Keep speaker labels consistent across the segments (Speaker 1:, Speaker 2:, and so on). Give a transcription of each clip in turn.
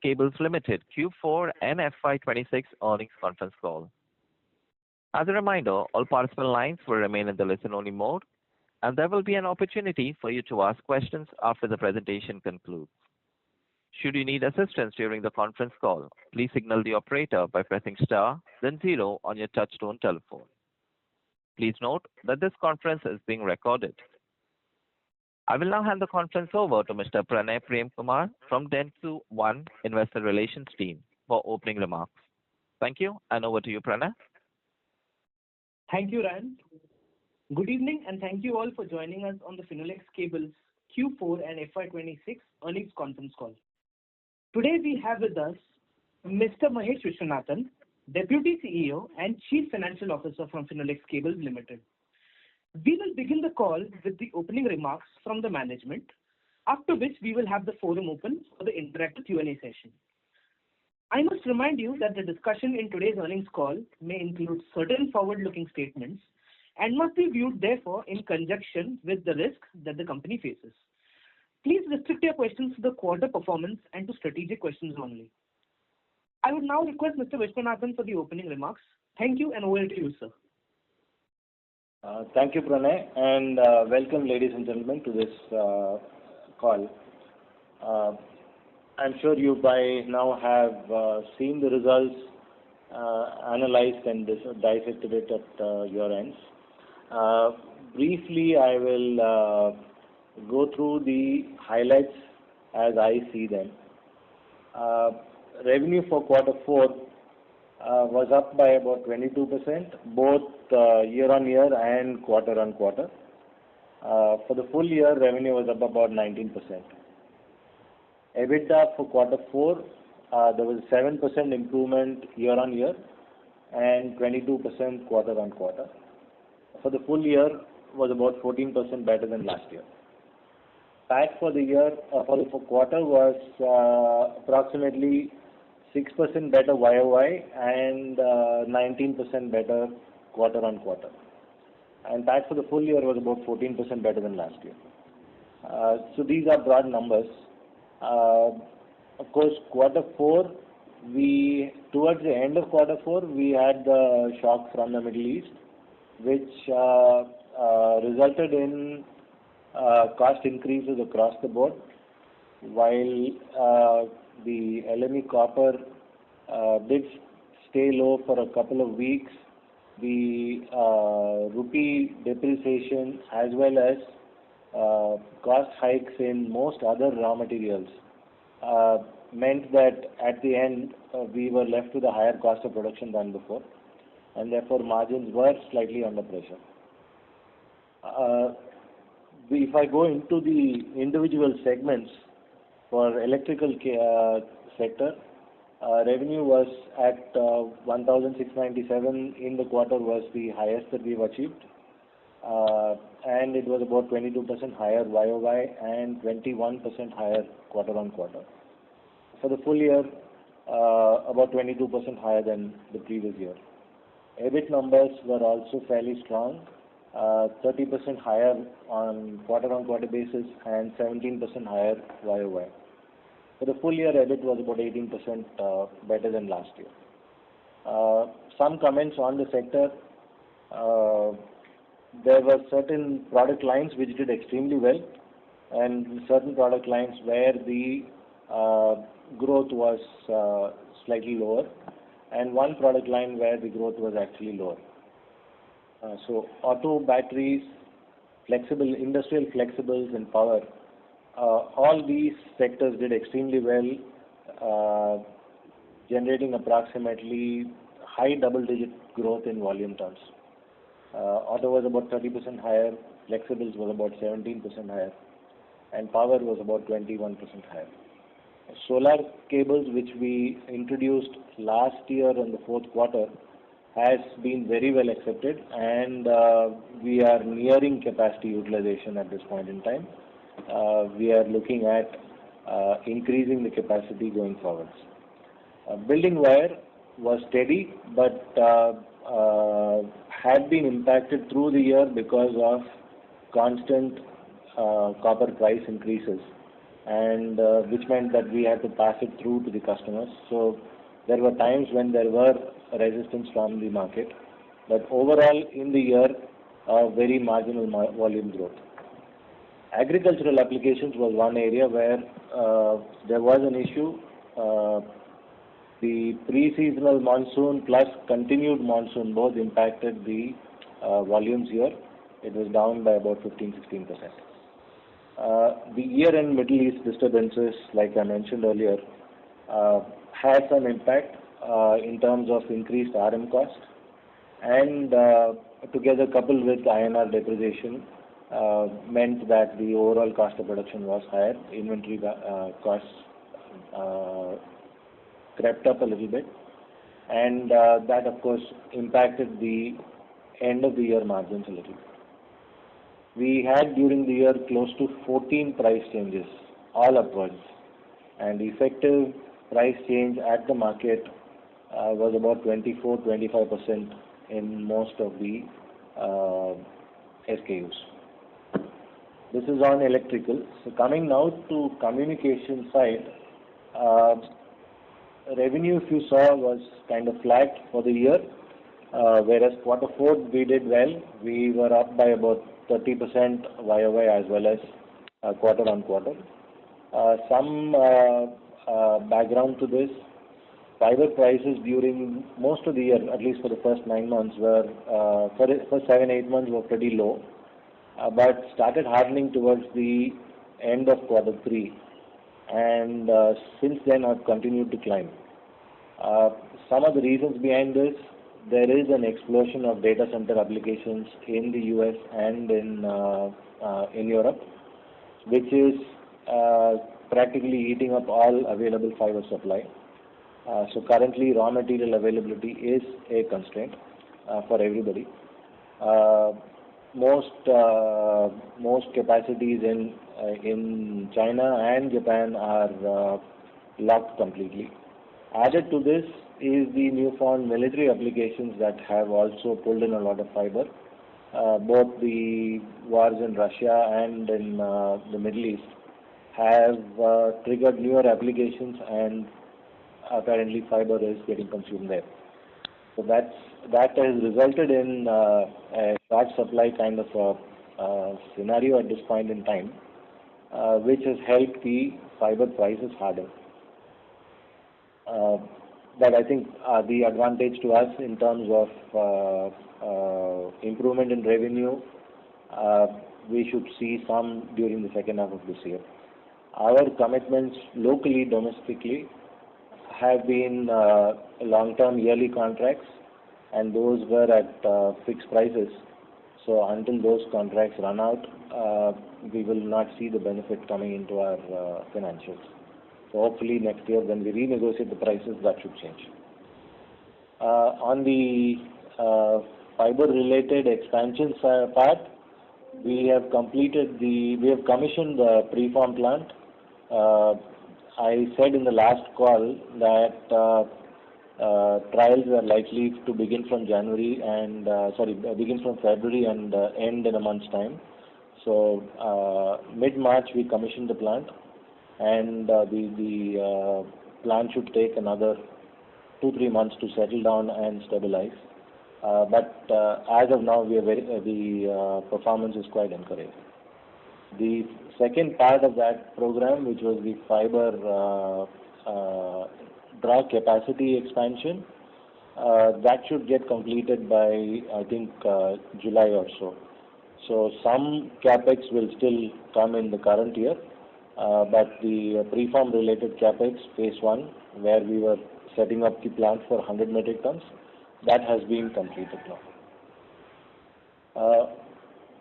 Speaker 1: Cables Limited Q4 and FY26 earnings conference call. As a reminder, all participant lines will remain in the listen-only mode, and there will be an opportunity for you to ask questions after the presentation concludes. Should you need assistance during the conference call, please signal the operator by pressing star, then zero on your touchtone telephone. Please note that this conference is being recorded. I will now hand the conference over to Mr. Pranay Premkumar from Dentsu One Investor Relations team for opening remarks. Thank you, and over to you, Pranay.
Speaker 2: Thank you, Ryan. Good evening, and thank you all for joining us on the Finolex Cables Q4 and FY26 earnings conference call. Today we have with us Mr. Mahesh Viswanathan, Deputy CEO and Chief Financial Officer from Finolex Cables Limited. We will begin the call with the opening remarks from the management, after which we will have the forum open for the interactive Q&A session. I must remind you that the discussion in today's earnings call may include certain forward-looking statements and must be viewed, therefore, in conjunction with the risks that the company faces. Please restrict your questions to the quarter performance and to strategic questions only. I would now request Mr. Viswanathan for the opening remarks. Thank you, and over to you, sir.
Speaker 3: Thank you, Pranay, and welcome, ladies and gentlemen, to this call. I'm sure you by now have seen the results, analyzed and dissected it at your ends. Briefly, I will go through the highlights as I see them. Revenue for quarter 4 was up by about 22%, both year-on-year and quarter-on-quarter. For the full year, revenue was up about 19%. EBITDA for quarter 4, there was a 7% improvement year-on-year and 22% quarter-on-quarter. For the full year, was about 14% better than last year. PAT for the year, for the quarter was approximately 6% better YOY and 19% better quarter-on-quarter. And PAT for the full year was about 14% better than last year. So these are broad numbers. Of course, quarter 4, towards the end of quarter 4, we had the shock from the Middle East, which resulted in cost increases across the board. While the LME copper did stay low for a couple of weeks, the rupee depreciation as well as cost hikes in most other raw materials meant that at the end we were left with a higher cost of production than before, and therefore margins were slightly under pressure. If I go into the individual segments, for electrical sector, revenue was at 1,697 in the quarter, was the highest that we've achieved, and it was about 22% higher YOY and 21% higher quarter-on-quarter. For the full year, about 22% higher than the previous year. EBIT numbers were also fairly strong, 30% higher on quarter-on-quarter basis and 17% higher YOY. For the full year, EBIT was about 18% better than last year. Some comments on the sector. There were certain product lines which did extremely well, and certain product lines where the growth was slightly lower, and one product line where the growth was actually lower. So auto, batteries, industrial flexibles and power, all these sectors did extremely well, generating approximately high double-digit growth in volume terms. Auto was about 30% higher, flexibles was about 17% higher, and power was about 21% higher. Solar cables, which we introduced last year in the fourth quarter, has been very well accepted, and we are nearing capacity utilization at this point in time. We are looking at increasing the capacity going forward. Building wire was steady, but had been impacted through the year because of constant copper price increases. and which meant that we had to pass it through to the customers. So there were times when there were resistance from the market, but overall in the year, very marginal volume growth. Agricultural applications was one area where there was an issue. The pre-seasonal monsoon plus continued monsoon both impacted the volumes here. It was down by about 15-16%. The year-end Middle East disturbances, like I mentioned earlier, had some impact in terms of increased RM cost, and together coupled with INR depreciation meant that the overall cost of production was higher. Inventory costs crept up a little bit, and that of course impacted the end of the year margins a little. We had during the year close to 14 price changes, all upwards, and the effective price change at the market was about 24-25% in most of the SKUs. This is on electrical. So coming now to communication side, revenue, if you saw, was kind of flat for the year, whereas quarter four we did well. We were up by about 30% YOY as well as quarter on quarter. Some background to this: fiber prices during most of the year, at least for the first 9 months, were for 7-8 months were pretty low, but started hardening towards the end of quarter three, and since then have continued to climb. Some of the reasons behind this: there is an explosion of data center applications in the US and in Europe, which is practically eating up all available fiber supply. So currently, raw material availability is a constraint for everybody. Most capacities in China and Japan are locked completely. Added to this is the newfound military applications that have also pulled in a lot of fiber. Both the wars in Russia and in the Middle East have triggered newer applications, and apparently fiber is getting consumed there. So that has resulted in a short supply kind of a scenario at this point in time, which has helped the fiber prices harden. But I think the advantage to us in terms of improvement in revenue, we should see some during the second half of this year. Our commitments locally, domestically, have been long-term yearly contracts, and those were at fixed prices. So until those contracts run out, we will not see the benefit coming into our financials. So hopefully next year when we renegotiate the prices, that should change. On the fiber-related expansion part, we have commissioned the preform plant. I said in the last call that trials are likely to begin from February and end in a month's time. So mid-March we commissioned the plant, and the plant should take another 2-3 months to settle down and stabilize. But as of now, the performance is quite encouraging. The second part of that program, which was the fiber draw capacity expansion, that should get completed by, I think, July or so. So some capex will still come in the current year, but the preform related capex phase 1, where we were setting up the plant for 100 metric tons, that has been completed now.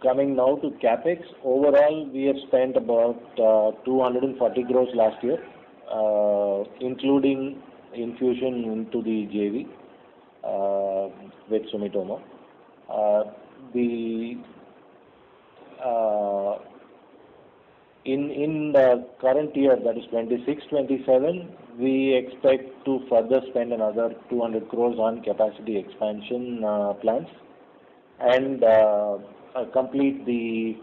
Speaker 3: Coming now to capex, overall we have spent about 240 crores last year, including infusion into the JV with Sumitomo. In the current year, that is 26-27, we expect to further spend another 200 crores on capacity expansion plans, and complete the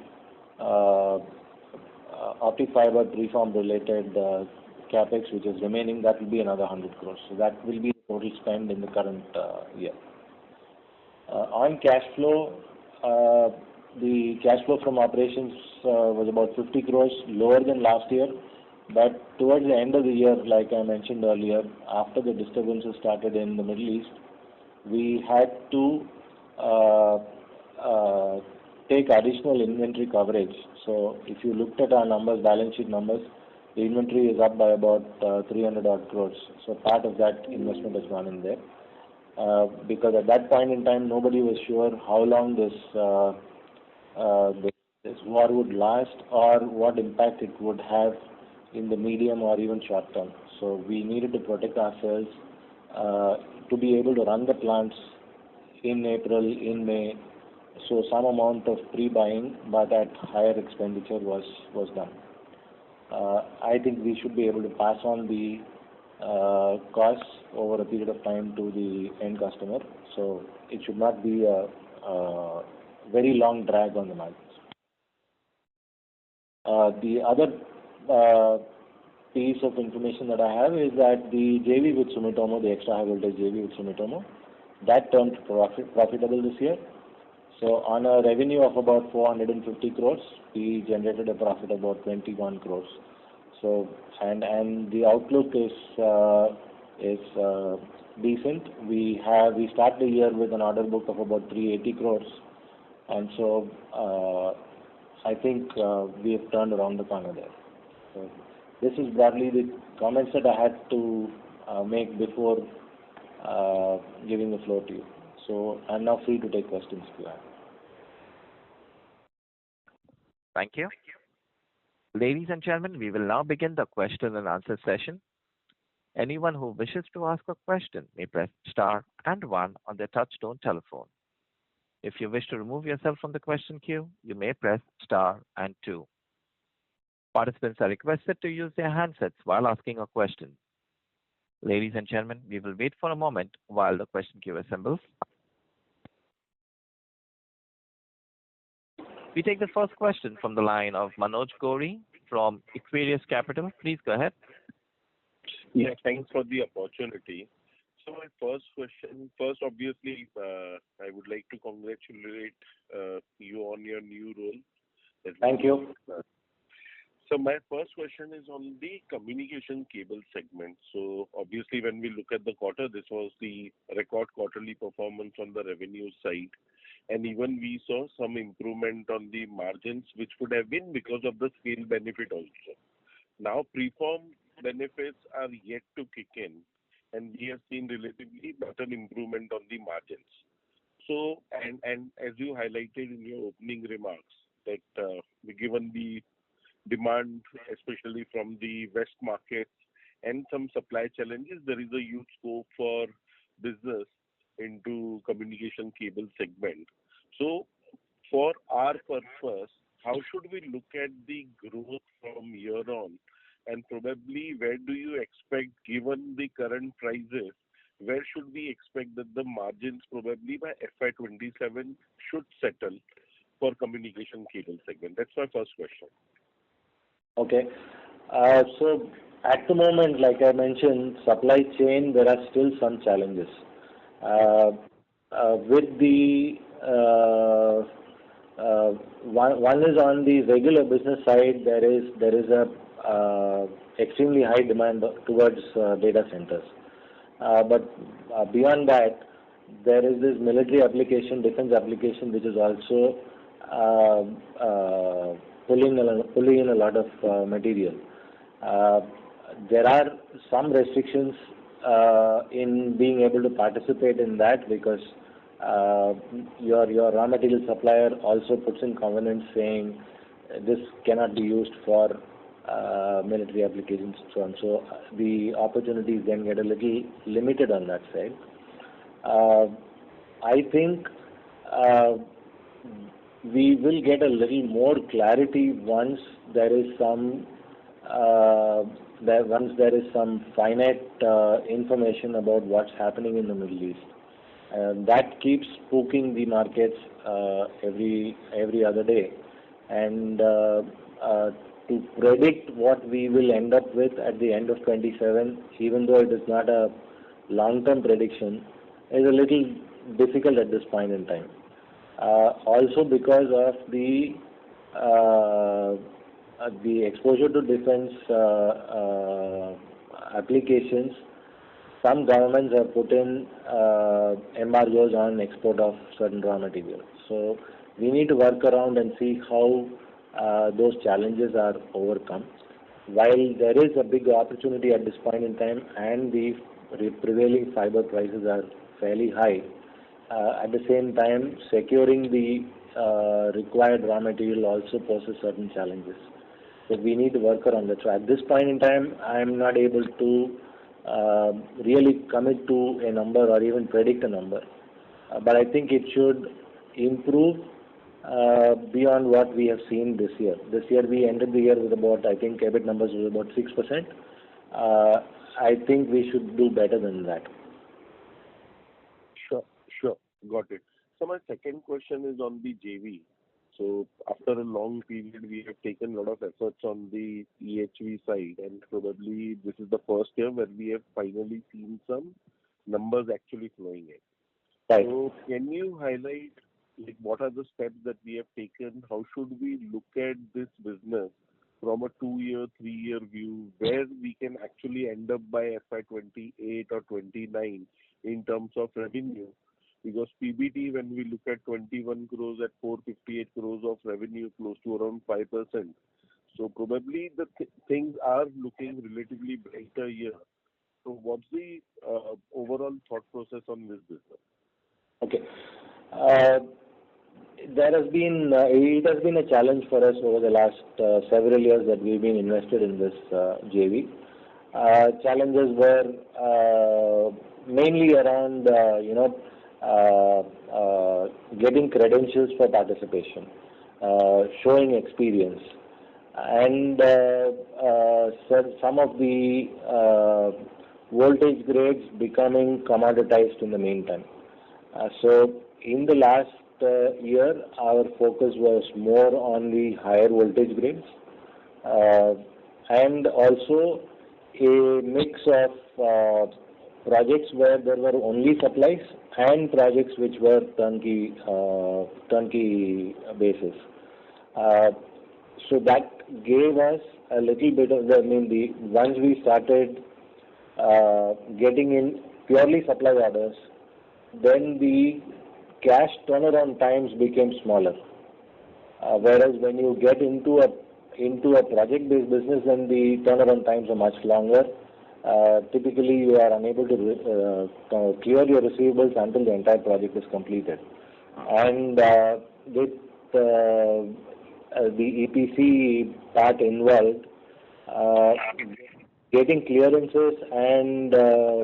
Speaker 3: optic fiber preform related capex which is remaining, that will be another 100 crores. So that will be the total spend in the current year. On cash flow, the cash flow from operations was about 50 crores, lower than last year. But towards the end of the year, like I mentioned earlier, after the disturbances started in the Middle East, we had to take additional inventory coverage. So if you looked at our numbers, balance sheet numbers, the inventory is up by about 300 odd crores. So part of that investment has gone in there. Because at that point in time, nobody was sure how long this war would last or what impact it would have in the medium or even short term. So we needed to protect ourselves to be able to run the plants in April, in May. So some amount of pre-buying, but at higher expenditure was done. I think we should be able to pass on the costs over a period of time to the end customer. So it should not be a very long drag on the margins. The other piece of information that I have is that the JV with Sumitomo, the extra high voltage JV with Sumitomo, that turned profitable this year. So on a revenue of about 450 crores, we generated a profit of about 21 crores. So and the outlook is decent. We start the year with an order book of about 380 crores, and so I think we have turned around the corner there. So this is broadly the comments that I had to make before giving the floor to you. So I'm now free to take questions if you have.
Speaker 1: Thank you. Ladies and gentlemen, we will now begin the question and answer session. Anyone who wishes to ask a question may press star and one on their touchtone telephone. If you wish to remove yourself from the question queue, you may press star and two. Participants are requested to use their handsets while asking a question. Ladies and gentlemen, we will wait for a moment while the question queue assembles. We take the first question from the line of Manoj Gori from Equirius Capital. Please go ahead.
Speaker 4: Yeah, thanks for the opportunity. So my first question, obviously, I would like to congratulate you on your new role.
Speaker 3: Thank you.
Speaker 4: So my first question is on the communication cable segment. So obviously, when we look at the quarter, this was the record quarterly performance on the revenue side. And even we saw some improvement on the margins, which would have been because of the scale benefit also. Now, preform benefits are yet to kick in, and we have seen relatively better improvement on the margins. So, and as you highlighted in your opening remarks, that given the demand, especially from the West markets and some supply challenges, there is a huge scope for business into communication cable segment. So for our purpose, how should we look at the growth from here on? And probably where do you expect, given the current prices, where should we expect that the margins probably by FY27 should settle for communication cable segment? That's my first question.
Speaker 3: Okay. So at the moment, like I mentioned, supply chain, there are still some challenges. With the one is on the regular business side, there is a extremely high demand towards data centers. But beyond that, there is this military application, defense application, which is also pulling in a lot of material. There are some restrictions in being able to participate in that because your raw material supplier also puts in covenants saying this cannot be used for military applications and so on. So the opportunities then get a little limited on that side. I think we will get a little more clarity once there is some finite information about what's happening in the Middle East. That keeps spooking the markets every other day. And to predict what we will end up with at the end of 27, even though it is not a long-term prediction, is a little difficult at this point in time. Also because of the exposure to defense applications, some governments have put in embargoes on export of certain raw materials. So we need to work around and see how those challenges are overcome. While there is a big opportunity at this point in time and the prevailing fiber prices are fairly high, at the same time securing the required raw material also poses certain challenges. So we need to work around that. So at this point in time, I am not able to really commit to a number or even predict a number. But I think it should improve beyond what we have seen this year. This year we ended the year with about, I think EBIT numbers was about 6%. I think we should do better than that.
Speaker 4: Sure. Got it. So my second question is on the JV. So after a long period, we have taken a lot of efforts on the EHV side, and probably this is the first year where we have finally seen some numbers actually flowing in.
Speaker 3: Right.
Speaker 4: So can you highlight what are the steps that we have taken? How should we look at this business from a 2-year, 3-year view, where we can actually end up by FY28 or 29 in terms of revenue? Because PBT, when we look at 21 crores at 458 crores of revenue, close to around 5%. So probably the things are looking relatively brighter here. So what's the overall thought process on this business?
Speaker 3: Okay. It has been a challenge for us over the last several years that we've been invested in this JV. Challenges were mainly around getting credentials for participation, showing experience, and some of the voltage grades becoming commoditized in the meantime. So in the last year, our focus was more on the higher voltage grades and also a mix of projects where there were only supplies and projects which were turnkey basis. So that gave us a little bit of once we started getting in purely supply orders, then the cash turnaround times became smaller. Whereas when you get into a project-based business, then the turnaround times are much longer. Typically, you are unable to clear your receivables until the entire project is completed. And with the EPC part involved, getting clearances and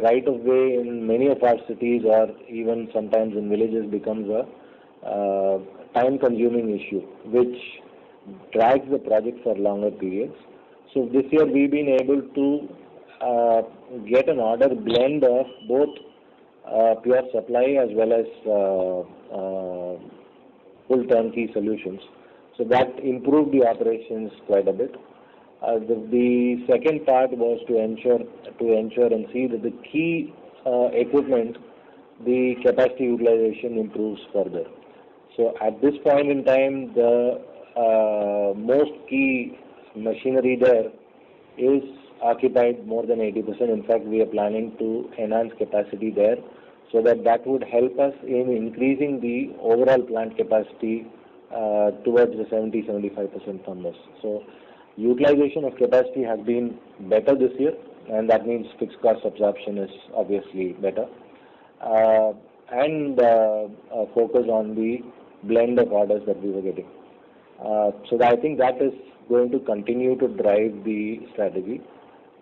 Speaker 3: right of way in many of our cities or even sometimes in villages becomes a time-consuming issue, which drags the project for longer periods. So this year we've been able to get an order blend of both pure supply as well as full turnkey solutions. So that improved the operations quite a bit. The second part was to ensure and see that the key equipment, the capacity utilization improves further. So at this point in time, the most key machinery there is occupied more than 80%. In fact, we are planning to enhance capacity there so that would help us in increasing the overall plant capacity towards the 70-75% numbers. So utilization of capacity has been better this year, and that means fixed cost absorption is obviously better. And focus on the blend of orders that we were getting. So I think that is going to continue to drive the strategy.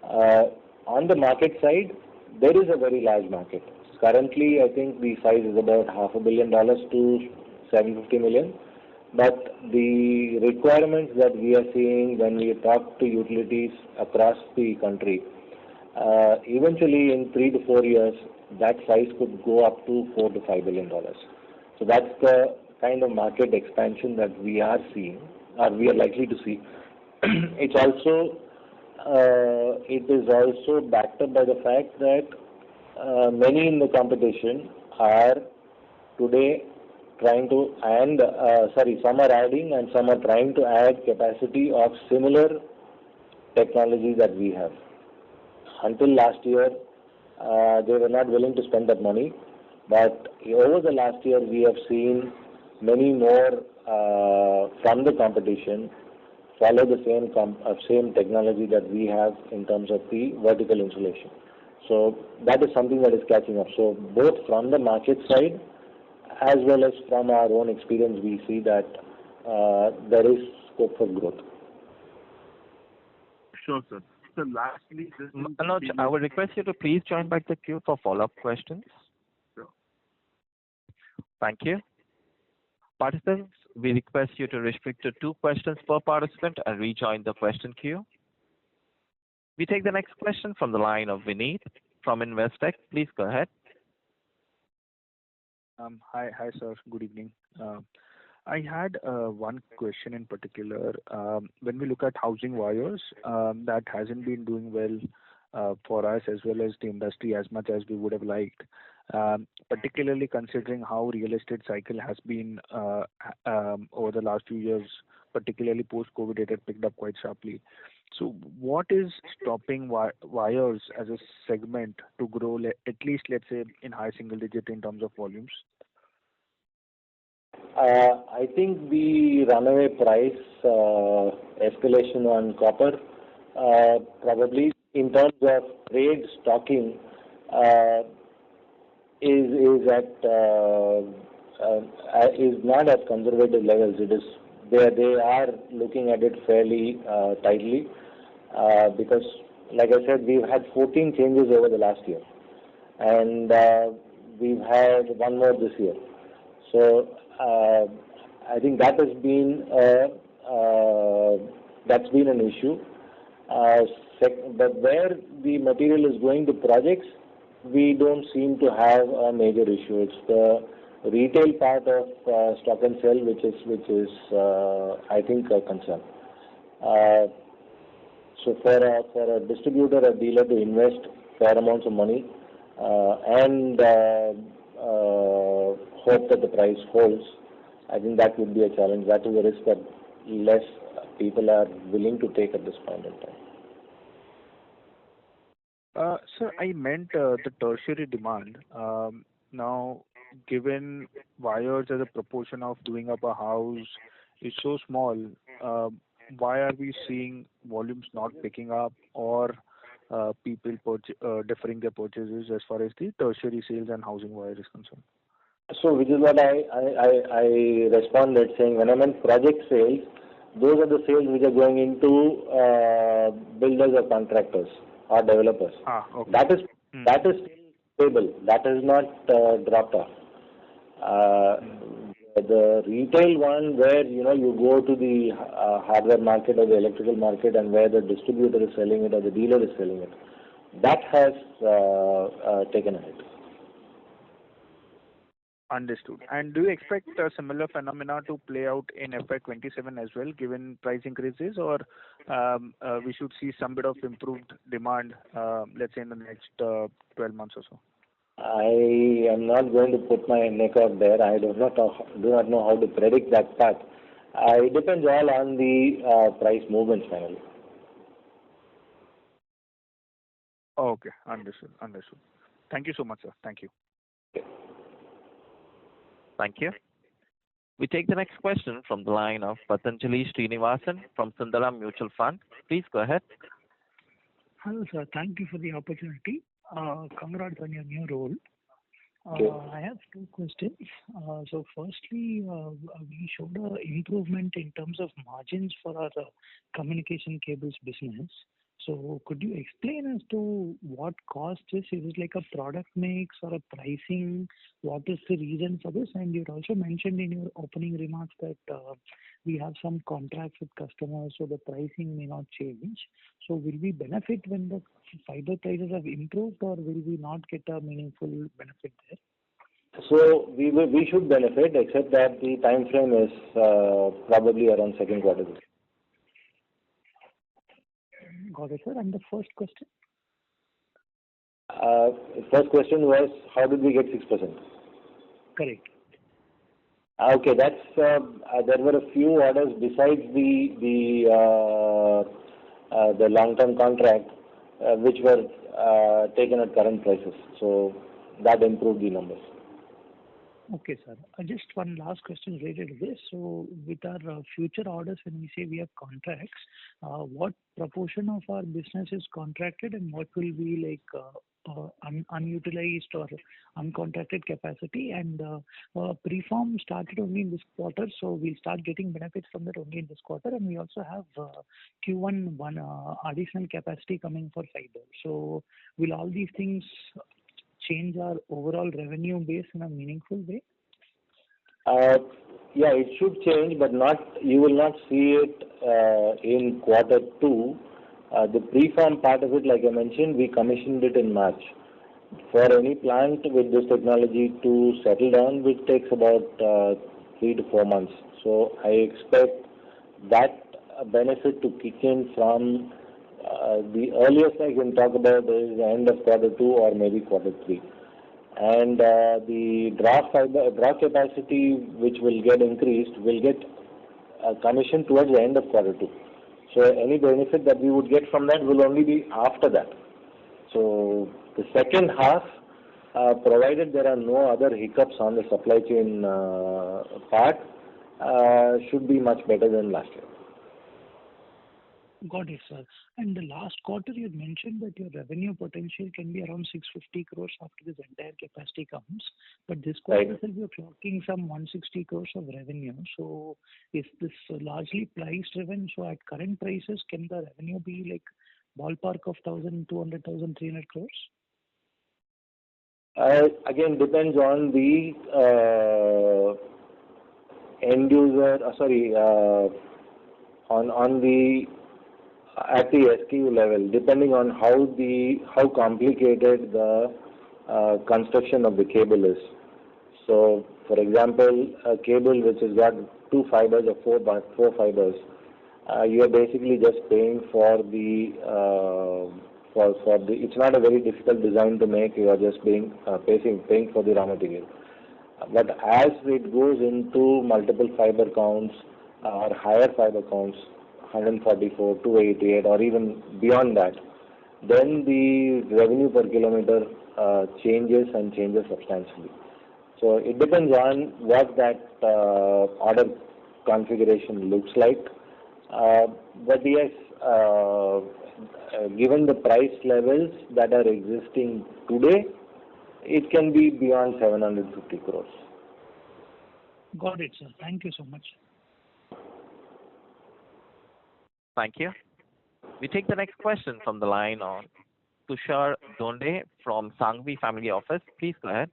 Speaker 3: On the market side, there is a very large market. Currently, I think the size is about $500 million to $750 million. But the requirements that we are seeing when we talk to utilities across the country, eventually in 3 to 4 years, that size could go up to $4 to $5 billion. So that's the kind of market expansion that we are seeing, or we are likely to see it's also it is also backed up by the fact that many in the competition are today trying to, and some are adding and some are trying to add capacity of similar technology that we have. Until last year, they were not willing to spend that money, but over the last year, we have seen many more from the competition follow the same technology that we have in terms of the vertical insulation. So that is something that is catching up. So both from the market side as well as from our own experience, we see that there is scope for growth.
Speaker 4: Sure, sir. So lastly,
Speaker 1: Manoj, I would request you to please join back the queue for follow-up questions.
Speaker 4: Sure.
Speaker 1: Thank you. Participants, we request you to restrict to 2 questions per participant and rejoin the question queue. We take the next question from the line of Vineet from Investec. Please go ahead.
Speaker 5: Hi, sir. Good evening. I had one question in particular. When we look at housing wires, that hasn't been doing well for us as well as the industry as much as we would have liked, particularly considering how real estate cycle has been over the last few years, particularly post-COVID, it had picked up quite sharply. So what is stopping wires as a segment to grow at least, let's say, in high single digit in terms of volumes?
Speaker 3: I think the runaway price escalation on copper, probably in terms of trade stocking, is not at conservative levels. They are looking at it fairly tightly because, like I said, we've had 14 changes over the last year, and we've had one more this year. So I think that has been an issue. But where the material is going to projects, we don't seem to have a major issue. It's the retail part of stock and sell which is I think a concern. So for a distributor or dealer to invest fair amounts of money and hope that the price holds, I think that would be a challenge. That is a risk that less people are willing to take at this point in time.
Speaker 5: Sir, I meant the tertiary demand. Now, given wires as a proportion of doing up a house is so small, why are we seeing volumes not picking up or people deferring their purchases as far as the tertiary sales and housing wire is concerned?
Speaker 3: So, which is what I responded saying, when I meant project sales, those are the sales which are going into builders or contractors or developers.
Speaker 5: Okay.
Speaker 3: That is still stable. That has not dropped off. The retail one, where you go to the hardware market or the electrical market, and where the distributor is selling it or the dealer is selling it, that has taken a hit.
Speaker 5: Understood. And do you expect a similar phenomena to play out in FY27 as well, given price increases, or we should see some bit of improved demand, let's say in the next 12 months or so?
Speaker 3: I am not going to put my neck out there. I do not know how to predict that part. It depends all on the price movements finally.
Speaker 5: Okay, understood. Thank you so much, sir. Thank you.
Speaker 1: Thank you. We take the next question from the line of Patanjali Srinivasan from Sundaram Mutual Fund. Please go ahead.
Speaker 6: Hello, sir. Thank you for the opportunity. Congrats on your new role. I have 2 questions. So firstly, we showed an improvement in terms of margins for our communication cables business. So could you explain as to what caused this? Is it like a product mix or a pricing? What is the reason for this? And you also mentioned in your opening remarks that we have some contracts with customers, so the pricing may not change. So will we benefit when the fiber prices have improved, or will we not get a meaningful benefit there?
Speaker 3: So we should benefit, except that the time frame is probably around second quarter.
Speaker 6: Got it, sir. And the first question?
Speaker 3: First question was, how did we get 6%?
Speaker 6: Correct.
Speaker 3: Okay, that's there were a few orders besides the long-term contract, which were taken at current prices. So that improved the numbers.
Speaker 6: Okay, sir. Just one last question related to this. So with our future orders, when we say we have contracts, what proportion of our business is contracted and what will be like unutilized or uncontracted capacity? And preform started only in this quarter, so we'll start getting benefits from that only in this quarter. And we also have Q1 one additional capacity coming for fiber. So will all these things change our overall revenue base in a meaningful way?
Speaker 3: Yeah, it should change, but you will not see it in quarter two. The preform part of it, like I mentioned, we commissioned it in March. For any plant with this technology to settle down, it takes about 3 to 4 months. So I expect that benefit to kick in from the earliest I can talk about is the end of quarter 2 or maybe quarter 3. And the draw capacity, which will get increased, will get commissioned towards the end of quarter 2. So any benefit that we would get from that will only be after that. So the second half, provided there are no other hiccups on the supply chain part, should be much better than last year.
Speaker 6: Got it, sir. And the last quarter, you had mentioned that your revenue potential can be around 650 crores after this entire capacity comes. But this quarter, right, you're clocking some 160 crores of revenue. So is this largely price driven? So at current prices, can the revenue be like ballpark of 1,200, 1,300 crores?
Speaker 3: Again, depends on the end user, on the at the SKU level, depending on how complicated the construction of the cable is. So, for example, a cable which has got 2 fibers or 4 fibers, you are basically just paying for the it's not a very difficult design to make. You are just paying for the raw material. But as it goes into multiple fiber counts or higher fiber counts, 144, 288, or even beyond that, then the revenue per kilometer changes substantially. So it depends on what that order configuration looks like. But yes, given the price levels that are existing today, it can be beyond 750 crores.
Speaker 6: Got it, sir. Thank you so much.
Speaker 1: Thank you. We take the next question from the line on Tushar Donde from Sangvi Family Office. Please go ahead.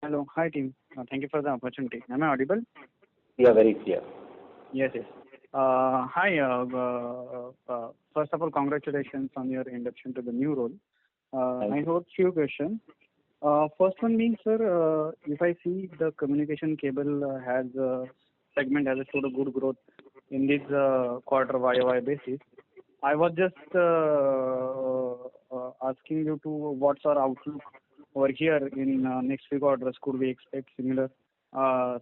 Speaker 7: Hello. Hi, team. Thank you for the opportunity. Am I audible?
Speaker 3: Yeah, very clear.
Speaker 7: Yes. Hi. First of all, congratulations on your induction to the new role. I have few questions. First one being, sir, if I see the communication cable segment has showed a good growth in this quarter YOY basis. I was just asking you to what's our outlook over here in next few quarters. Could we expect similar or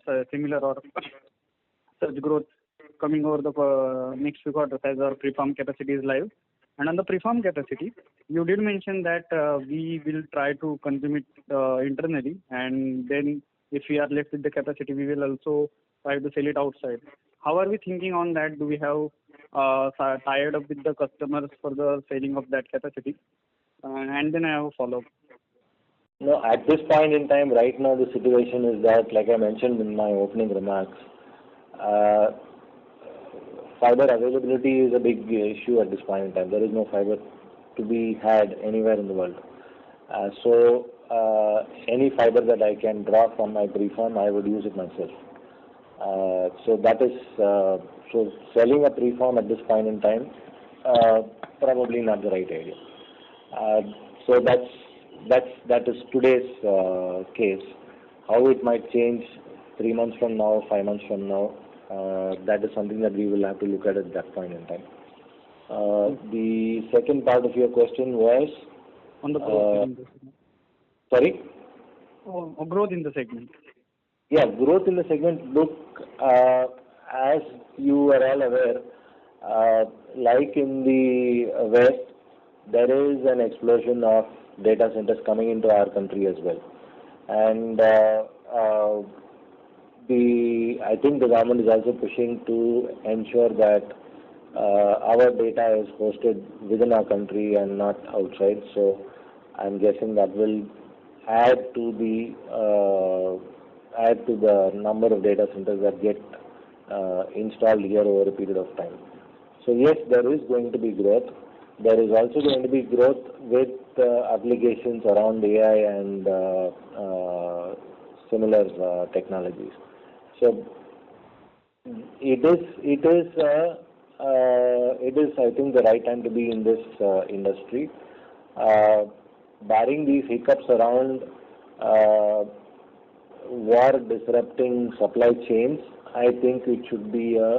Speaker 7: such growth coming over the next few quarters as our preform capacity is live? And on the preform capacity, you did mention that we will try to consume it internally, and then if we are left with the capacity, we will also try to sell it outside. How are we thinking on that? Do we have tied up with the customers for the selling of that capacity? And then I have a follow-up.
Speaker 3: No, at this point in time, right now, the situation is that, like I mentioned in my opening remarks, fiber availability is a big issue at this point in time. There is no fiber to be had anywhere in the world. So any fiber that I can draw from my preform, I would use it myself. So that is so selling a preform at this point in time, probably not the right idea. So that is today's case. How it might change 3 months from now, 5 months from now, that is something that we will have to look at that point in time. The second part of your question was
Speaker 7: On the growth in the segment.
Speaker 3: Sorry.
Speaker 7: Growth in the segment.
Speaker 3: Yeah, growth in the segment. Look, as you are all aware, like in the West, there is an explosion of data centers coming into our country as well. And I think the government is also pushing to ensure that our data is hosted within our country and not outside. So I'm guessing that will add to the number of data centers that get installed here over a period of time. So yes, there is going to be growth. There is also going to be growth with applications around AI and similar technologies. So it is I think the right time to be in this industry. Barring these hiccups around war disrupting supply chains, I think it should be a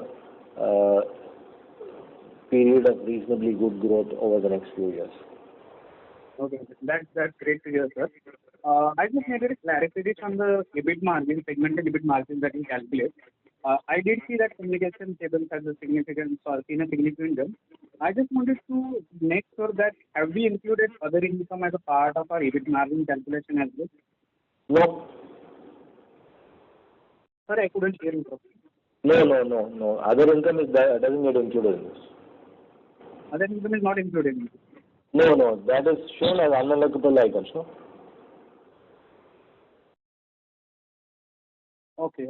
Speaker 3: period of reasonably good growth over the next few years.
Speaker 7: Okay, that's great to hear, sir. I just needed a clarification on the EBIT margin, segmental EBIT margin that you calculate. I did see that communication cables has a significant jump. I just wanted to make sure that have we included other income as a part of our EBIT margin calculation as well?
Speaker 3: No.
Speaker 7: Sir, I couldn't hear you properly.
Speaker 3: No. Other income doesn't get included in this.
Speaker 7: Other income is not included in this.
Speaker 3: No, that is shown as unallocable items, no?
Speaker 7: Okay.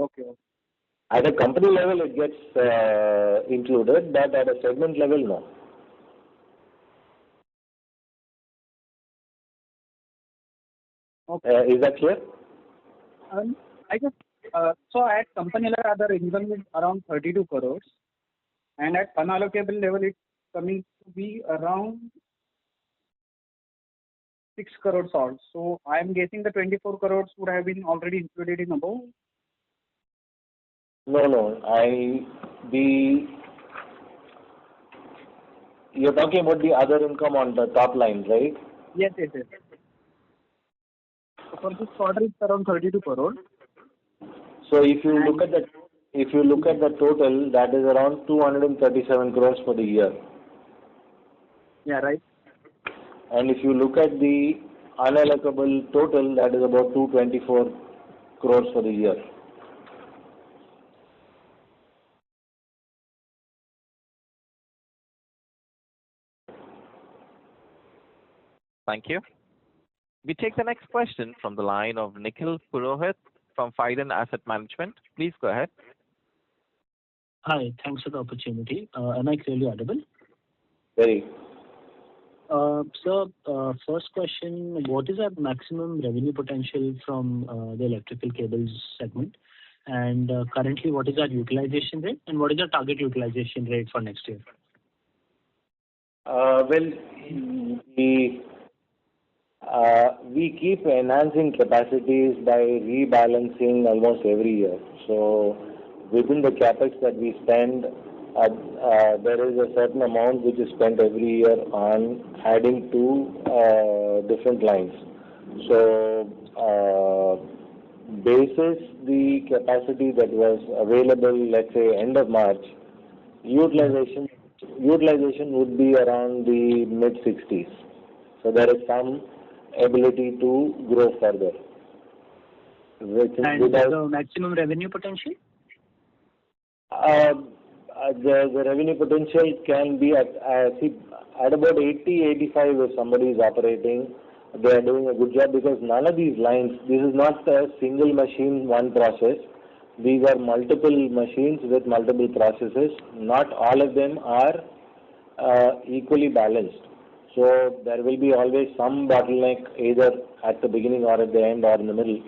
Speaker 3: At a company level, it gets included, but at a segment level, no.
Speaker 7: Okay.
Speaker 3: Is that clear?
Speaker 7: So at company level, other income is around 32 crores, and at unallocable level, it's coming to be around 6 crores odd. So I am guessing the 24 crores would have been already included in above.
Speaker 3: No. You're talking about the other income on the top line, right?
Speaker 7: Yes. So for this quarter, it's around 32 crores.
Speaker 3: So if you look at the total, that is around 237 crores for the year.
Speaker 7: Yeah, right.
Speaker 3: And if you look at the unallocable total, that is about 224 crores for the year.
Speaker 1: Thank you. We take the next question from the line of Nikhil Purohit from Fiden Asset Management. Please go ahead.
Speaker 8: Hi, thanks for the opportunity. Am I clearly audible?
Speaker 3: Very.
Speaker 8: Sir, first question, what is our maximum revenue potential from the electrical cables segment? And currently, what is our utilization rate? And what is our target utilization rate for next year?
Speaker 3: We keep enhancing capacities by rebalancing almost every year. So within the capex that we spend, there is a certain amount which is spent every year on adding to different lines. So basis the capacity that was available, let's say end of March, utilization would be around the mid-60s. So there is some ability to grow further.
Speaker 8: And the maximum revenue potential?
Speaker 3: The revenue potential can be at about 80-85 if somebody is operating. They are doing a good job because none of these lines, this is not a single machine, one process. These are multiple machines with multiple processes. Not all of them are equally balanced. So there will be always some bottleneck either at the beginning or at the end or in the middle.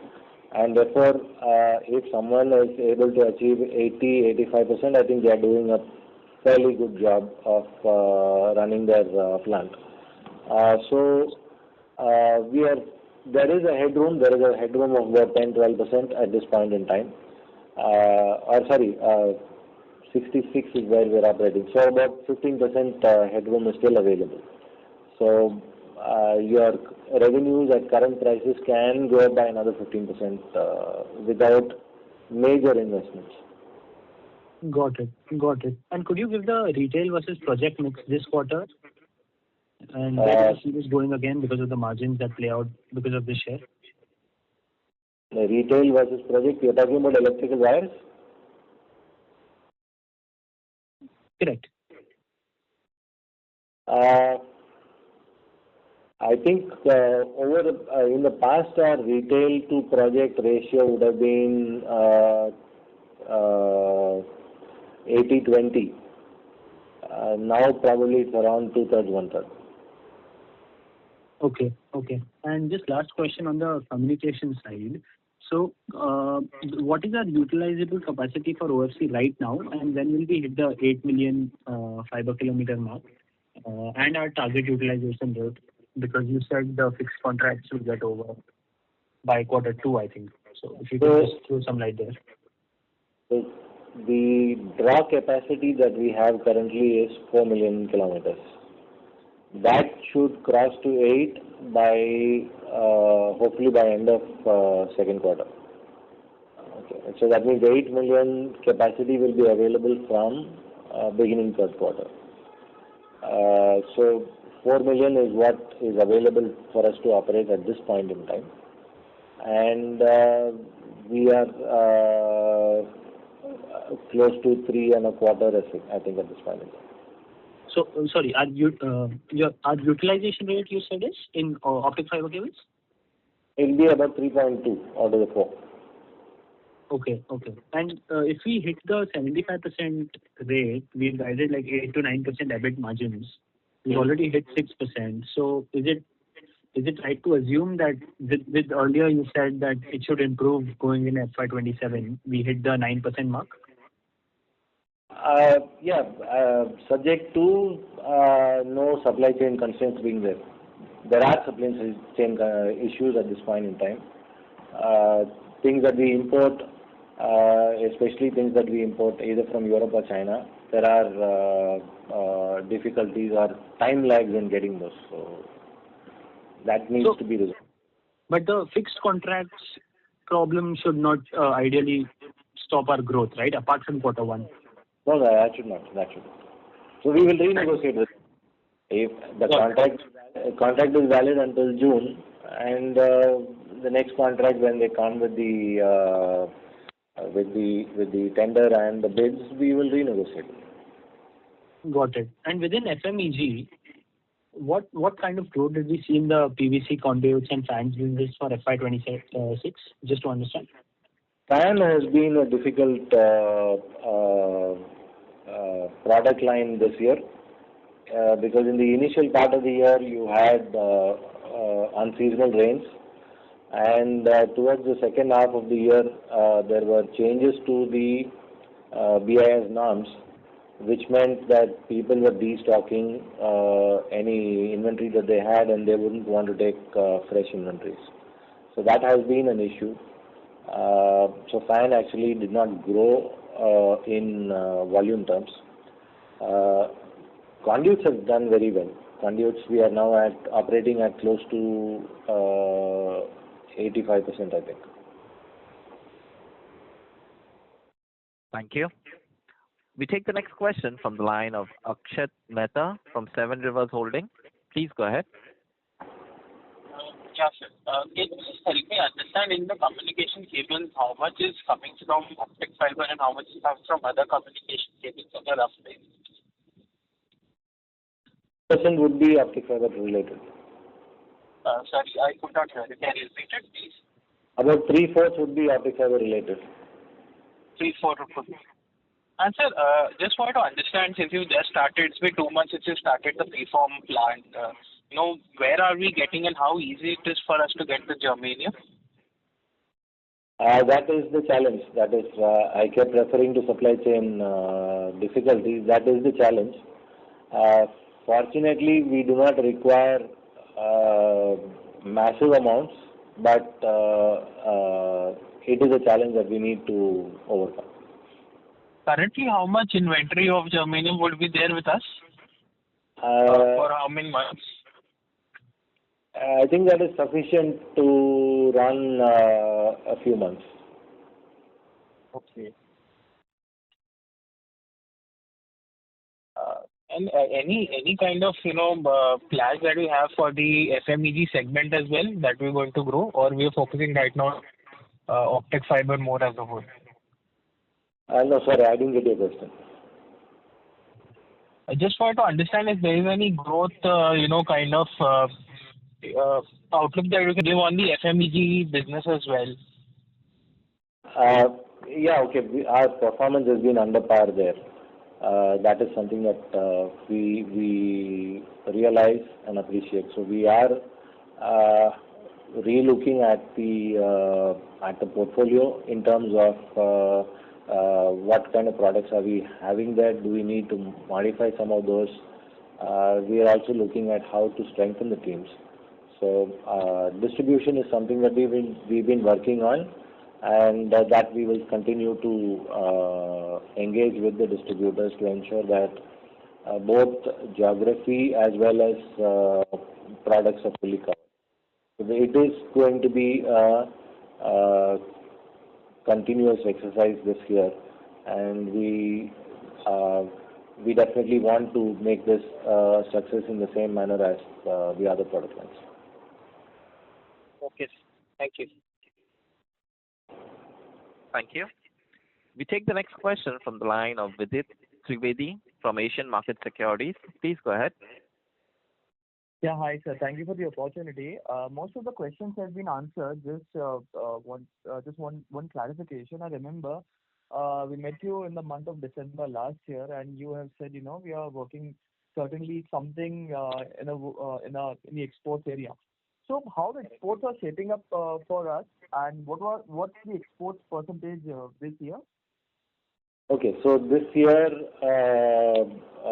Speaker 3: And therefore, if someone is able to achieve 80-85%, I think they are doing a fairly good job of running their plant. There is a headroom. There is a headroom of about 10-12% at this point in time. 66 is where we're operating. So about 15% headroom is still available. So your revenues at current prices can go up by another 15% without major investments.
Speaker 8: Got it. Got it. And could you give the retail versus project mix this quarter? And where do you see this going again because of the margins that play out because of this share?
Speaker 3: The retail versus project, you're talking about electrical wires?
Speaker 8: Correct.
Speaker 3: I think in the past, our retail to project ratio would have been 80-20. Now probably it's around 2/3, 1/3.
Speaker 8: Okay. Okay. And just last question on the communication side. So, what is our utilizable capacity for OFC right now, and when will we hit the 8 million fiber kilometer mark, and our target utilization rate? Because you said the fixed contracts will get over by Q2, I think. So, if you could just throw some light there.
Speaker 3: So the draw capacity that we have currently is 4 million kilometers. That should cross to 8 by hopefully by end of second quarter. Okay. So that means 8 million capacity will be available from beginning third quarter. So 4 million is what is available for us to operate at this point in time. And we are close to 3.25, I think, at this point in time.
Speaker 8: So, sorry, our utilization rate you said is in optic fiber cables?
Speaker 3: It will be about 3.2 out of the 4.
Speaker 8: Okay, okay. And if we hit the 75% rate, we've guided like 8 to 9% EBIT margins. We've already hit 6%. So is it right to assume that with earlier you said that it should improve going in FY27, we hit the 9% mark?
Speaker 3: Yeah, subject to no supply chain constraints being there. There are supply chain issues at this point in time. Things that we import, especially things that we import either from Europe or China, there are difficulties or time lags in getting those. So that needs to be resolved.
Speaker 8: But the fixed contracts problem should not ideally stop our growth, right? Apart from Q1.
Speaker 3: No, that should not. That should not. So we will renegotiate this. If the contract is valid until June, and the next contract when they come with the tender and the bids, we will renegotiate it.
Speaker 8: Got it. And within FMEG, what kind of growth did we see in the PVC conduits and fans business for FY26? Just to understand.
Speaker 3: Fan has been a difficult product line this year because in the initial part of the year you had unseasonal rains, and towards the second half of the year there were changes to the BIS norms, which meant that people were destocking any inventory that they had, and they wouldn't want to take fresh inventories. So that has been an issue. So fan actually did not grow in volume terms. Conduits have done very well. Conduits, we are now operating at close to 85%, I think.
Speaker 1: Thank you. We take the next question from the line of Akshat Mehta from Seven Rivers Holding. Please go ahead.
Speaker 9: Yeah, sir. Can you just help me understand in the communication cables how much is coming from optic fiber and how much is coming from other communication cables on the rough basis?
Speaker 3: % would be optic fiber related.
Speaker 9: Sorry, I could not hear it. Can you repeat it, please?
Speaker 3: About 3/4 would be optic fiber related.
Speaker 9: 3/4. And sir, just want to understand, since you just started, it's been 2 months since you started the preform plant. Where are we getting and how easy it is for us to get the germanium?
Speaker 3: That is the challenge. That is, I kept referring to supply chain difficulties. That is the challenge. Fortunately, we do not require massive amounts, but it is a challenge that we need to overcome.
Speaker 9: currently, how much inventory of germanium would be there with us? For how many months?
Speaker 3: I think that is sufficient to run a few months.
Speaker 9: Okay. And any kind of plans that we have for the FMEG segment as well that we're going to grow, or we are focusing right now optic fiber more as a whole?
Speaker 3: No, sorry, I didn't get your question.
Speaker 9: I just want to understand if there is any growth, kind of outlook that you can give on the FMEG business as well.
Speaker 3: Yeah, okay. Our performance has been under par there. That is something that we realize and appreciate. So we are re-looking at the portfolio in terms of what kind of products are we having there. Do we need to modify some of those? We are also looking at how to strengthen the teams. So distribution is something that we've been working on, and that we will continue to engage with the distributors to ensure that both geography as well as products are fully covered. So it is going to be a continuous exercise this year, and we definitely want to make this success in the same manner as the other product lines.
Speaker 9: Okay, thank you.
Speaker 1: Thank you. We take the next question from the line of Vidit Trivedi from Asian Market Securities. Please go ahead.
Speaker 10: Yeah, hi sir. Thank you for the opportunity. Most of the questions have been answered. Just one clarification. I remember we met you in the month of December last year, and you have said we are working certainly something in the exports area. So how the exports are shaping up for us, and what's the exports percentage this year?
Speaker 3: Okay, so this year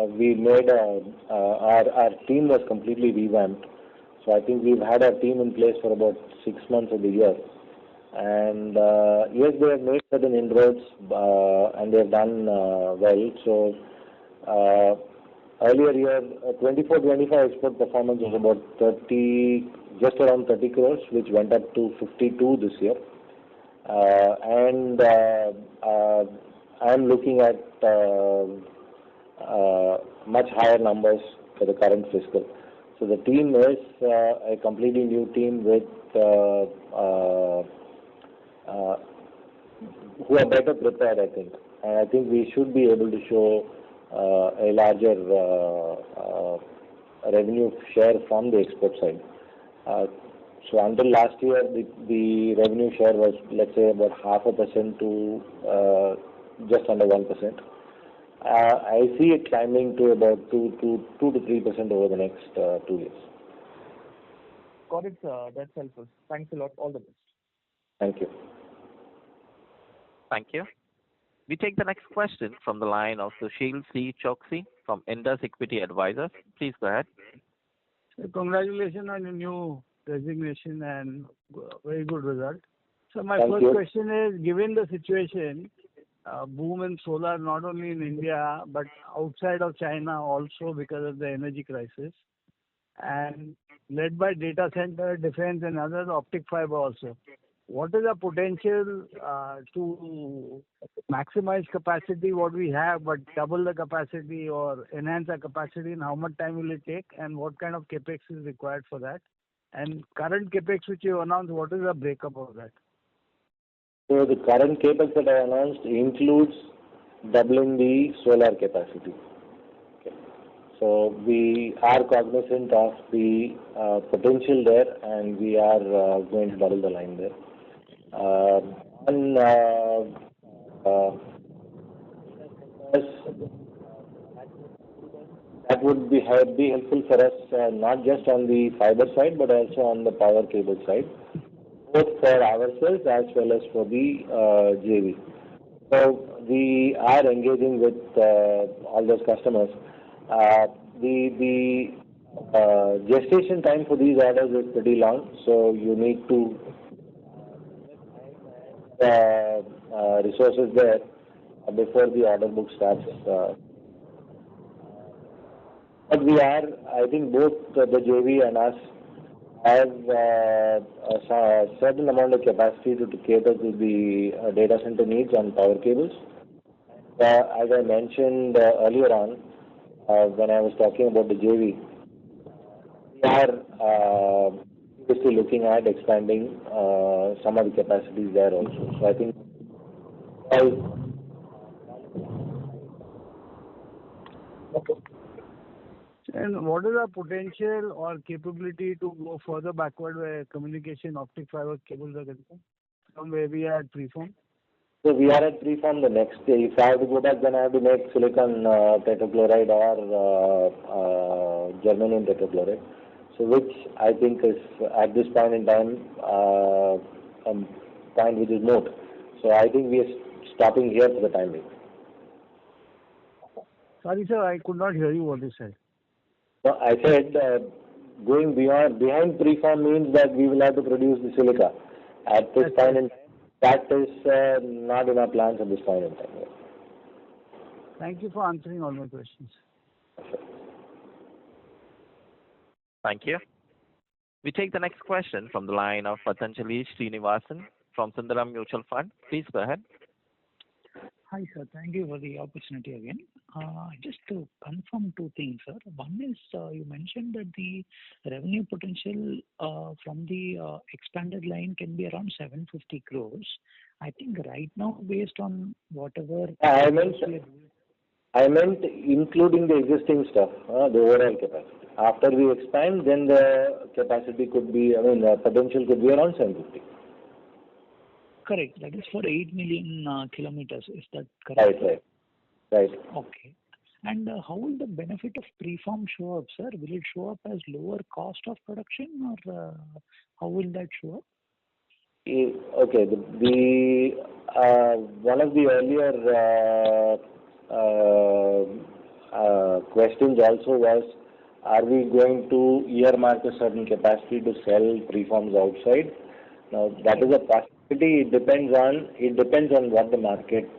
Speaker 3: we made our team was completely revamped. So I think we've had our team in place for about 6 months of the year, and yes, they have made certain inroads and they have done well. So earlier year 24-25 export performance was about 30, just around 30 crores, which went up to 52 this year, and I'm looking at much higher numbers for the current fiscal. So the team is a completely new team with who are better prepared, I think. And I think we should be able to show a larger revenue share from the export side. So until last year, the revenue share was, let's say, about 0.5% to just under 1%. I see it climbing to about 2 to 3% over the next 2 years.
Speaker 10: Got it, sir. That's helpful. Thanks a lot. All the best.
Speaker 3: Thank you.
Speaker 1: Thank you. We take the next question from the line of Sushil C. Choksi from Indus Equity Advisors. Please go ahead.
Speaker 11: Congratulations on your new resignation and very good result. So my
Speaker 3: Thank
Speaker 11: first
Speaker 3: you.
Speaker 11: question is, given the situation, boom in solar not only in India but outside of China also because of the energy crisis, and led by data center, defense and others, optic fiber also. What is the potential to maximize capacity what we have, but double the capacity or enhance our capacity, and how much time will it take, and what kind of capex is required for that? And current capex which you announced, what is the breakup of that?
Speaker 3: So the current capex that I announced includes doubling the solar capacity. Okay. So we are cognizant of the potential there, and we are going to double the line there. That would be helpful for us, not just on the fiber side, but also on the power cable side, both for ourselves as well as for the JV. So we are engaging with all those customers. The gestation time for these orders is pretty long, so you need to resources there. before the order book starts. But we are, I think both the JV and us have a certain amount of capacity to cater to the data center needs on power cables. As I mentioned earlier on, when I was talking about the JV, we are obviously looking at expanding some of the capacities there also. So I think
Speaker 11: And what is our potential or capability to go further backward where communication optic fiber cables are concerned from where we are at preform?
Speaker 3: So we are at preform the next day. If I have to go back, then I have to make silicon tetrachloride or germanium tetrachloride. So which I think is at this point in time a point which is moot. So I think we are stopping here for the time being.
Speaker 11: Sorry, sir, I could not hear you what you said.
Speaker 3: So I said going behind preform means that we will have to produce the silica. At this point in time, that is not in our plans at this point in time.
Speaker 11: Thank you for answering all my questions.
Speaker 1: Thank you. We take the next question from the line of Patanjali Srinivasan from Sundaram Mutual Fund. Please go ahead.
Speaker 6: Hi, sir. Thank you for the opportunity again. Just to confirm two things, sir. One is you mentioned that the revenue potential from the expanded line can be around 750 crores. I think right now, based on whatever...
Speaker 3: I meant including the existing stuff, the overall capacity. After we expand, then the capacity could be, the potential could be around 750.
Speaker 6: Correct. That is for 8 million kilometers. Is that correct?
Speaker 3: Right.
Speaker 6: Okay. And how will the benefit of preform show up, sir? Will it show up as lower cost of production, or how will that show up?
Speaker 3: Okay. One of the earlier questions also was, are we going to earmark a certain capacity to sell preforms outside? Now that is a possibility. It depends on what the market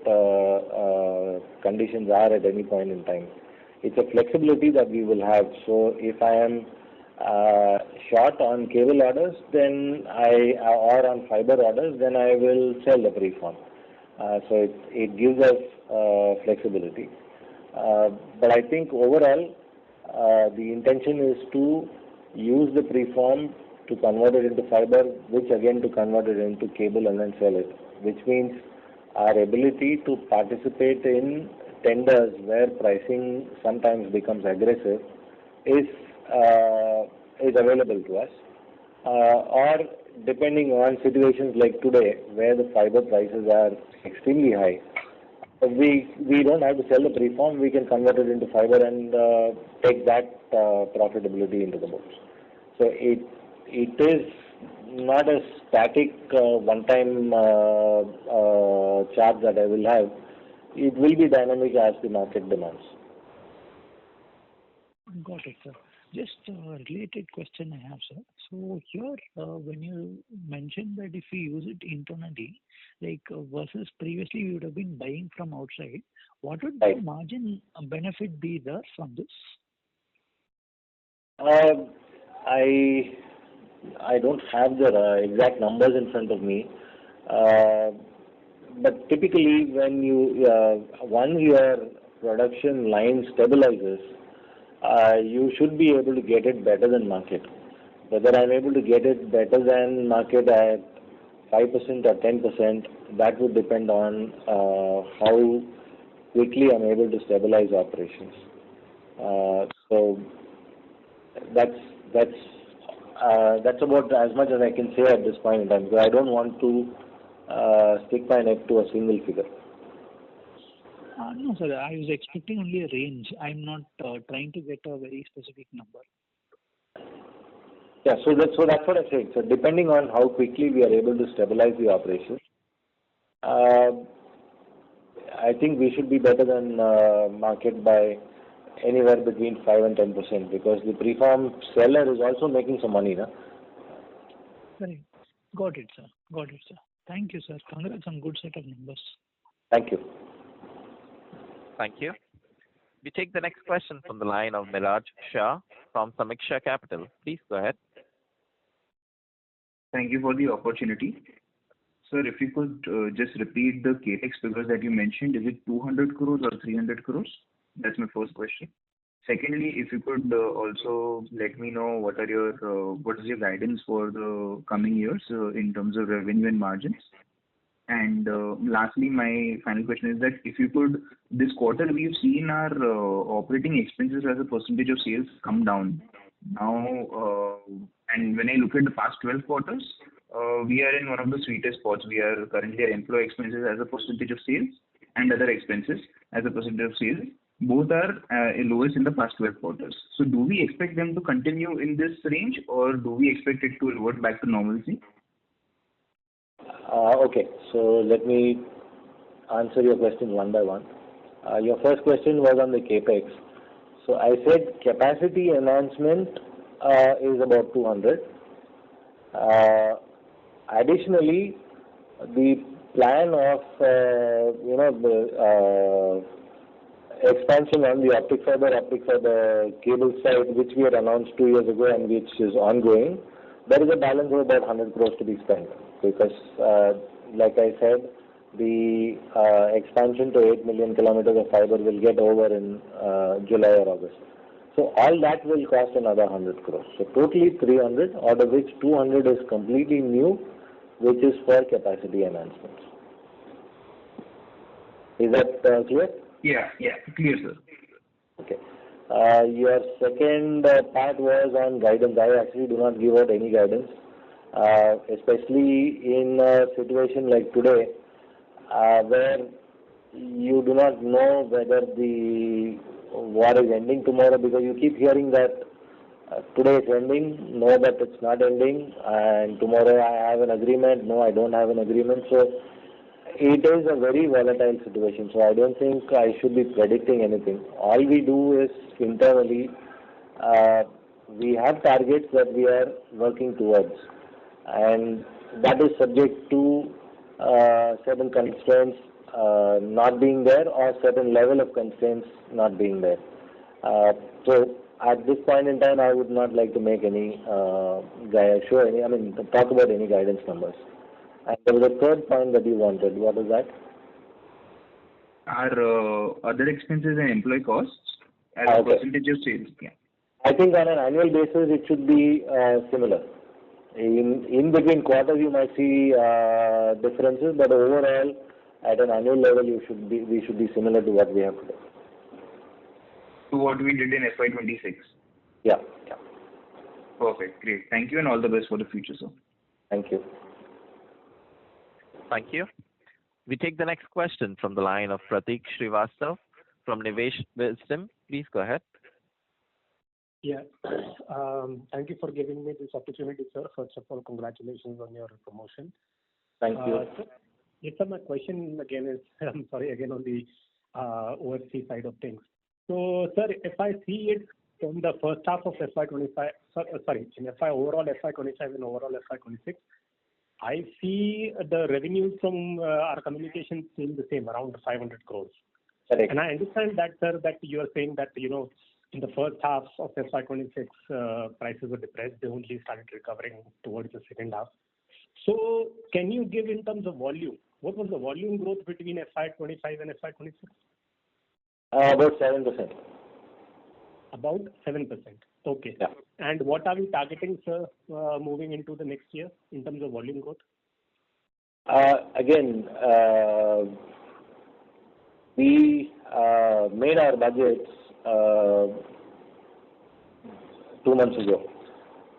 Speaker 3: conditions are at any point in time. It's a flexibility that we will have. So if I am short on cable orders, then or on fiber orders, then I will sell the preform. So it gives us flexibility. But I think overall, the intention is to use the preform to convert it into fiber, which again to convert it into cable and then sell it, which means our ability to participate in tenders where pricing sometimes becomes aggressive is available to us. Or depending on situations like today, where the fiber prices are extremely high, we don't have to sell the preform, we can convert it into fiber and take that profitability into the books. So it is not a static one-time charge that I will have. It will be dynamic as the market demands.
Speaker 6: Got it, sir. Just a related question I have, sir. So here, when you mentioned that if we use it internally, like versus previously we would have been buying from outside, what would the margin benefit be there from this?
Speaker 3: I don't have the exact numbers in front of me, but typically when once your production line stabilizes, you should be able to get it better than market. Whether I'm able to get it better than market at 5% or 10%, that would depend on how quickly I'm able to stabilize operations. So that's about as much as I can say at this point in time, because I don't want to stick my neck to a single figure.
Speaker 6: No, sir. I was expecting only a range. I'm not trying to get a very specific number.
Speaker 3: Yeah, so that's what I said. So depending on how quickly we are able to stabilize the operation, I think we should be better than market by anywhere between 5 and 10%, because the preform seller is also making some money, na?
Speaker 6: Right. Got it, sir. Thank you, sir. Congrats on good set of numbers.
Speaker 3: Thank you.
Speaker 1: Thank you. We take the next question from the line of Miraj Shah from Samiksha Capital. Please go ahead.
Speaker 12: Thank you for the opportunity. Sir, if you could just repeat the CapEx figures that you mentioned, is it 200 crores or 300 crores? That's my first question. Secondly, if you could also let me know what is your guidance for the coming years in terms of revenue and margins. And lastly, my final question is that if you could, this quarter we've seen our operating expenses as a percentage of sales come down. Now, and when I look at the past 12 quarters, we are in one of the sweetest spots. We are currently at employee expenses as a percentage of sales and other expenses as a percentage of sales. Both are lowest in the past 12 quarters. So do we expect them to continue in this range, or do we expect it to revert back to normalcy?
Speaker 3: Okay, so let me answer your questions one by one. Your first question was on the CapEx. So I said capacity enhancement is about 200. Additionally, the plan of the expansion on the optic fiber cable side, which we had announced 2 years ago and which is ongoing, there is a balance of about 100 crores to be spent because, like I said, the expansion to 8 million kilometers of fiber will get over in July or August. So all that will cost another 100 crores. So totally 300, out of which 200 is completely new, which is for capacity enhancements. Is that clear?
Speaker 12: Yeah, clear, sir.
Speaker 3: Okay. Your second part was on guidance. I actually do not give out any guidance, especially in a situation like today, where you do not know whether the war is ending tomorrow, because you keep hearing that today it's ending, know that it's not ending, and tomorrow I have an agreement, no, I don't have an agreement. So it is a very volatile situation. So I don't think I should be predicting anything. All we do is internally, we have targets that we are working towards, and that is subject to certain constraints not being there or certain level of constraints not being there. So at this point in time, I would not like to make any talk about any guidance numbers. And there was a third point that you wanted. What was that?
Speaker 12: Our other expenses and employee costs as a percentage of sales. Yeah.
Speaker 3: I think on an annual basis it should be similar. In between quarters you might see differences, but overall at an annual level we should be similar to what we have today.
Speaker 12: To what we did in FY26.
Speaker 3: Yeah.
Speaker 12: Perfect. Great. Thank you and all the best for the future, sir.
Speaker 3: Thank you.
Speaker 1: Thank you. We take the next question from the line of Pratik Srivastava from Nivesh Wisdom. Please go ahead.
Speaker 13: Yeah. Thank you for giving me this opportunity, sir. First of all, congratulations on your promotion.
Speaker 3: Thank you.
Speaker 13: Sir, my question again is, I'm sorry, again on the overseas side of things. So, sir, if I see it from the first half of FY25, in overall FY25 and overall FY26, I see the revenues from our communications seem the same, around 500 crores.
Speaker 3: Correct.
Speaker 13: And I understand that, sir, that you are saying that, in the first half of FY26, prices were depressed. They only started recovering towards the second half. So can you give in terms of volume? What was the volume growth between FY25 and FY26?
Speaker 3: About 7%.
Speaker 13: About 7%. Okay.
Speaker 3: Yeah.
Speaker 13: And what are we targeting, sir, moving into the next year in terms of volume growth?
Speaker 3: Again, we made our budgets 2 months ago.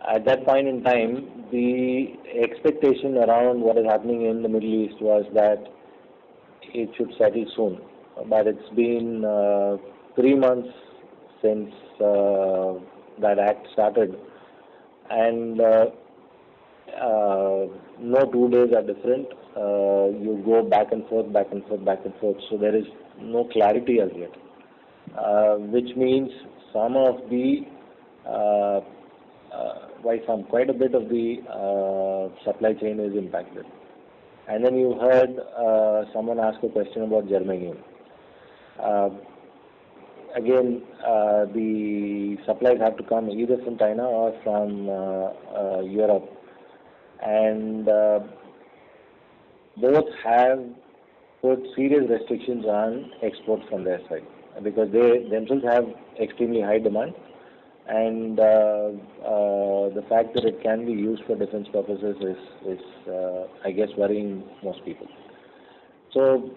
Speaker 3: At that point in time, the expectation around what is happening in the Middle East was that it should settle soon. But it's been 3 months since that act started, and no 2 days are different. You go back and forth. So there is no clarity as yet, which means quite a bit of the supply chain is impacted. And then you heard someone ask a question about germanium. Again, the supplies have to come either from China or from Europe, and both have put serious restrictions on exports from their side because they themselves have extremely high demand, and the fact that it can be used for defense purposes is I guess, worrying most people. So,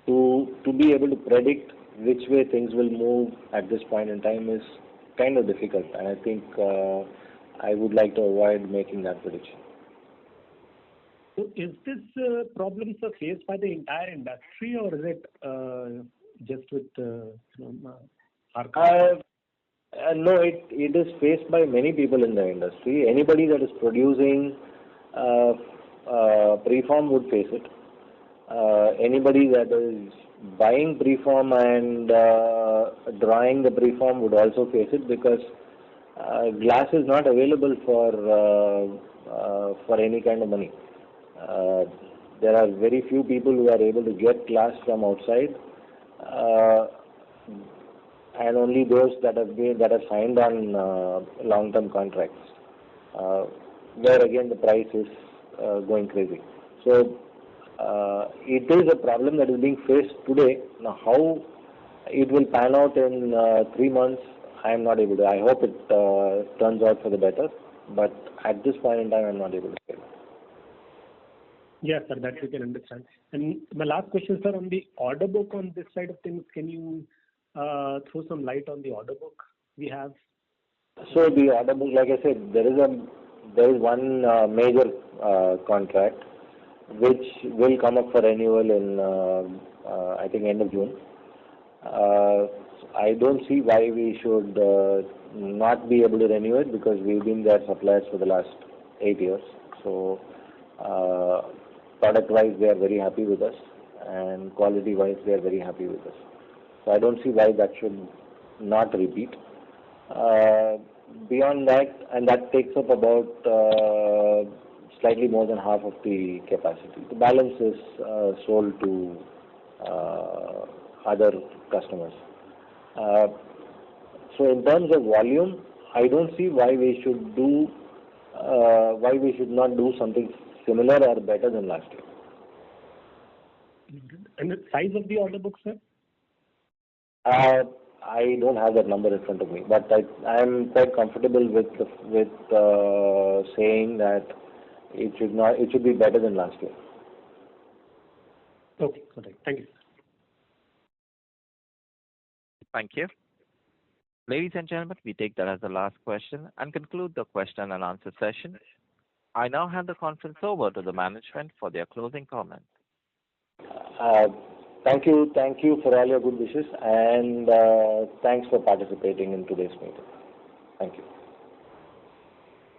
Speaker 3: to be able to predict which way things will move at this point in time is kind of difficult, and I think I would like to avoid making that prediction.
Speaker 13: So is this problem faced by the entire industry, or is it just with our company?
Speaker 3: No, it is faced by many people in the industry. Anybody that is producing preform would face it. Anybody that is buying preform and drawing the preform would also face it because glass is not available for any kind of money. There are very few people who are able to get glass from outside, and only those that have signed on long-term contracts, where again the price is going crazy. So it is a problem that is being faced today. Now, how it will pan out in 3 months, I am not able to. I hope it turns out for the better, but at this point in time, I am not able to say.
Speaker 13: Yes, sir, that we can understand. And my last question, sir, on the order book on this side of things, can you throw some light on the order book we have?
Speaker 3: So the order book, like I said, there is one major contract which will come up for renewal in I think end of June. I don't see why we should not be able to renew it because we've been their suppliers for the last 8 years. So product-wise, they are very happy with us, and quality-wise, they are very happy with us. So I don't see why that should not repeat. Beyond that, and that takes up about slightly more than half of the capacity. The balance is sold to other customers. So in terms of volume, I don't see why we should not do something similar or better than last year.
Speaker 13: And the size of the order book, sir?
Speaker 3: I don't have that number in front of me, but I am quite comfortable with saying that it should be better than last year.
Speaker 13: Okay, correct. Thank you.
Speaker 1: Thank you. Ladies and gentlemen, we take that as the last question and conclude the question and answer session. I now hand the conference over to the management for their closing comments.
Speaker 3: Thank you for all your good wishes, and thanks for participating in today's meeting. Thank you.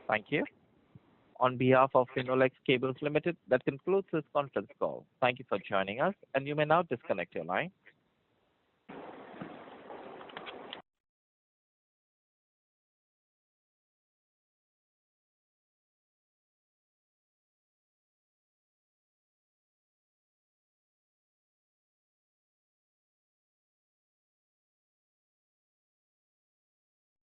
Speaker 1: Thank you. On behalf of Finolex Cables Limited, that concludes this conference call. Thank you for joining us, and you may now disconnect your line.